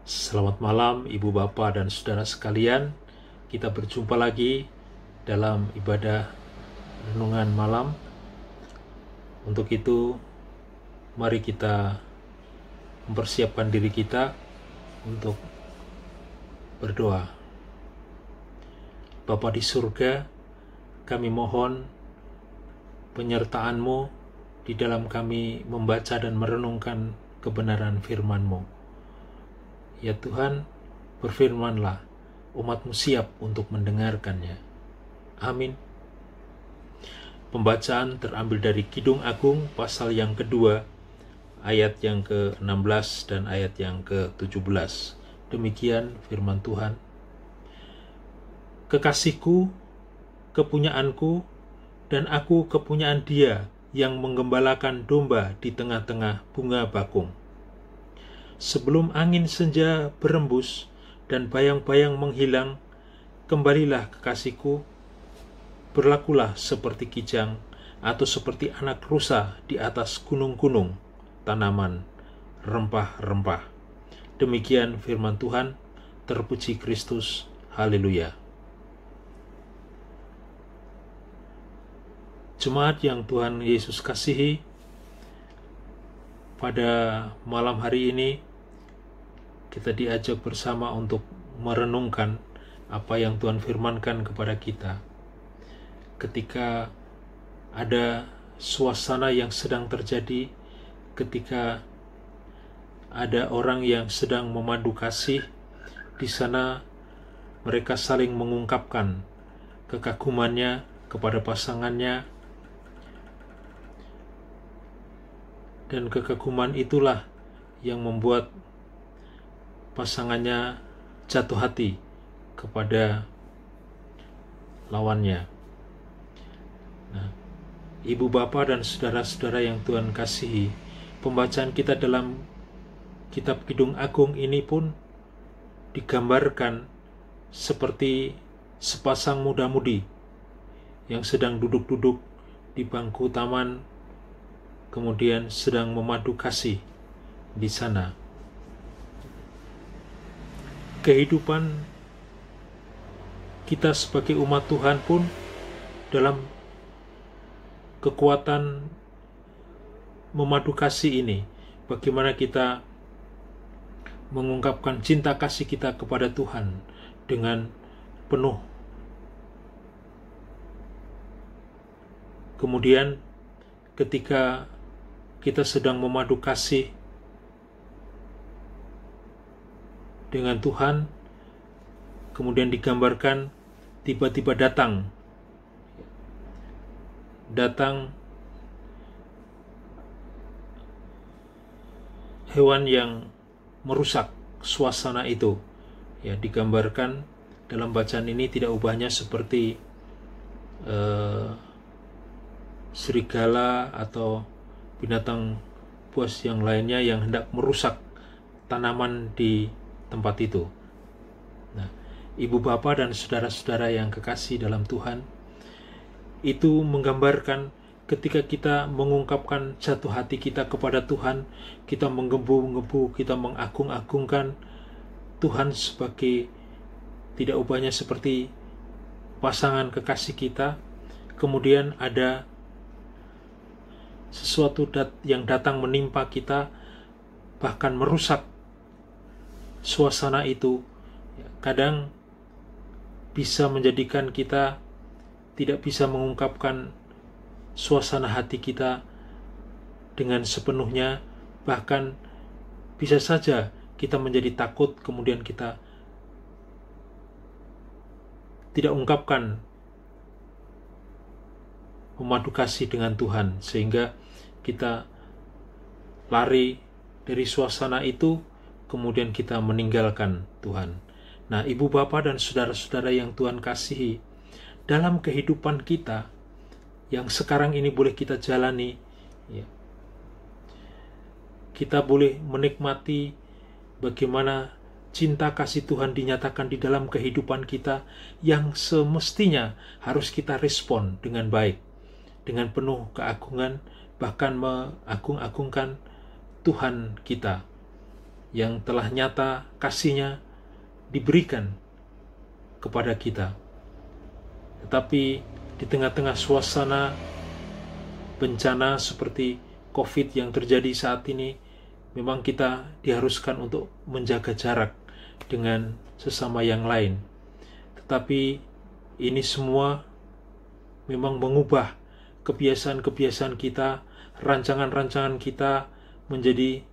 Selamat malam Ibu Bapak dan Saudara sekalian. Kita berjumpa lagi dalam ibadah renungan malam. Untuk itu, mari kita mempersiapkan diri kita untuk berdoa. Bapa di surga, kami mohon penyertaan-Mu di dalam kami membaca dan merenungkan kebenaran firman-Mu. Ya Tuhan, berfirmanlah, umat-Mu siap untuk mendengarkannya. Amin. Pembacaan terambil dari Kidung Agung pasal yang kedua, ayat yang ke-16 dan ayat yang ke-17. Demikian firman Tuhan. Kekasihku, kepunyaanku, dan aku kepunyaan Dia yang menggembalakan domba di tengah-tengah bunga bakung. Sebelum angin senja berembus dan bayang-bayang menghilang, kembalilah kekasihku, berlakulah seperti kijang atau seperti anak rusa di atas gunung-gunung, tanaman rempah-rempah. Demikian firman Tuhan, terpuji Kristus, haleluya. Jemaat yang Tuhan Yesus kasihi, pada malam hari ini kita diajak bersama untuk merenungkan apa yang Tuhan firmankan kepada kita. Ketika ada suasana yang sedang terjadi, ketika ada orang yang sedang memadu kasih, di sana mereka saling mengungkapkan kekagumannya kepada pasangannya, dan kekaguman itulah yang membuat pasangannya jatuh hati kepada lawannya. Nah, Ibu Bapak dan saudara-saudara yang Tuhan kasihi, pembacaan kita dalam kitab Kidung Agung ini pun digambarkan seperti sepasang muda-mudi yang sedang duduk-duduk di bangku taman, kemudian sedang memadu kasih di sana. Kehidupan kita sebagai umat Tuhan pun dalam kekuatan memadu kasih ini, bagaimana kita mengungkapkan cinta kasih kita kepada Tuhan dengan penuh. Kemudian ketika kita sedang memadu kasih dengan Tuhan, kemudian digambarkan tiba-tiba datang hewan yang merusak suasana itu. Ya, digambarkan dalam bacaan ini tidak ubahnya seperti serigala atau binatang buas yang lainnya yang hendak merusak tanaman di tempat itu. Nah, Ibu Bapak dan saudara-saudara yang kekasih dalam Tuhan, itu menggambarkan ketika kita mengungkapkan jatuh hati kita kepada Tuhan, kita menggebu-gebu, kita mengagung-agungkan Tuhan sebagai tidak ubahnya seperti pasangan kekasih kita. Kemudian ada sesuatu yang datang menimpa kita, bahkan merusak suasana itu. Kadang bisa menjadikan kita tidak bisa mengungkapkan suasana hati kita dengan sepenuhnya, bahkan bisa saja kita menjadi takut, kemudian kita tidak ungkapkan memadu kasih dengan Tuhan, sehingga kita lari dari suasana itu, kemudian kita meninggalkan Tuhan. Nah, Ibu Bapak dan saudara-saudara yang Tuhan kasihi, dalam kehidupan kita yang sekarang ini boleh kita jalani, ya, kita boleh menikmati bagaimana cinta kasih Tuhan dinyatakan di dalam kehidupan kita, yang semestinya harus kita respon dengan baik, dengan penuh keagungan, bahkan mengagung-agungkan Tuhan kita. yang telah nyata kasih-Nya diberikan kepada kita. Tetapi di tengah-tengah suasana bencana seperti COVID yang terjadi saat ini, memang kita diharuskan untuk menjaga jarak dengan sesama yang lain. Tetapi ini semua memang mengubah kebiasaan-kebiasaan kita, rancangan-rancangan kita menjadi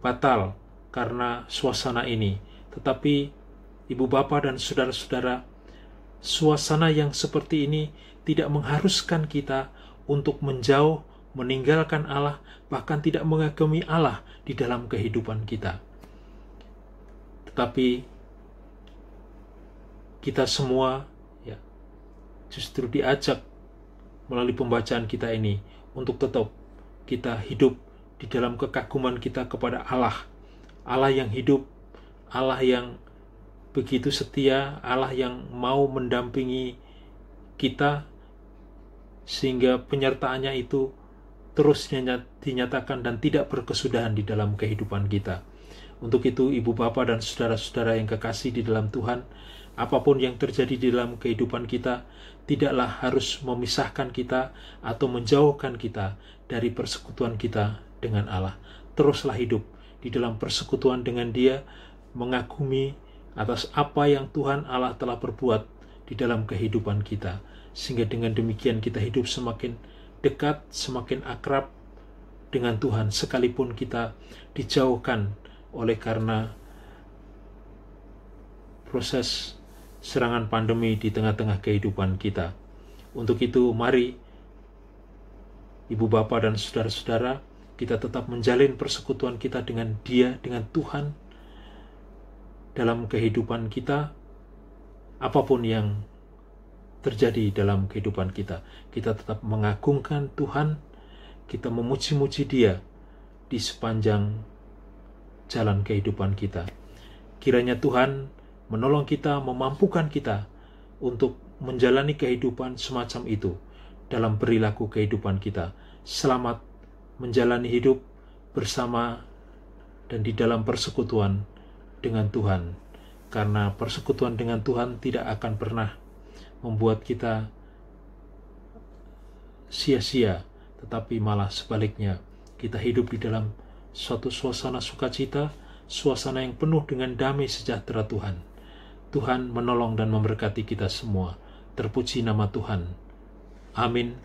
batal karena suasana ini. Tetapi Ibu Bapa dan saudara-saudara, suasana yang seperti ini tidak mengharuskan kita untuk menjauh, meninggalkan Allah, bahkan tidak mengagumi Allah di dalam kehidupan kita. Tetapi kita semua justru diajak melalui pembacaan kita ini untuk tetap kita hidup di dalam kekaguman kita kepada Allah. Allah yang hidup, Allah yang begitu setia, Allah yang mau mendampingi kita sehingga penyertaannya itu terus dinyatakan dan tidak berkesudahan di dalam kehidupan kita. Untuk itu, Ibu Bapa dan saudara-saudara yang kekasih di dalam Tuhan, apapun yang terjadi di dalam kehidupan kita tidaklah harus memisahkan kita atau menjauhkan kita dari persekutuan kita dengan Allah. Teruslah hidup di dalam persekutuan dengan Dia, mengagumi atas apa yang Tuhan Allah telah perbuat di dalam kehidupan kita, sehingga dengan demikian kita hidup semakin dekat, semakin akrab dengan Tuhan, sekalipun kita dijauhkan oleh karena proses serangan pandemi di tengah-tengah kehidupan kita. Untuk itu, mari Ibu Bapa dan saudara-saudara, kita tetap menjalin persekutuan kita dengan Dia, dengan Tuhan dalam kehidupan kita. Apapun yang terjadi dalam kehidupan kita, kita tetap mengagungkan Tuhan, kita memuji-muji Dia di sepanjang jalan kehidupan kita. Kiranya Tuhan menolong kita, memampukan kita untuk menjalani kehidupan semacam itu dalam perilaku kehidupan kita. Selamat menjalani hidup bersama dan di dalam persekutuan dengan Tuhan, karena persekutuan dengan Tuhan tidak akan pernah membuat kita sia-sia, tetapi malah sebaliknya, kita hidup di dalam suatu suasana sukacita, suasana yang penuh dengan damai sejahtera Tuhan. Tuhan menolong dan memberkati kita semua. Terpuji nama Tuhan. Amin.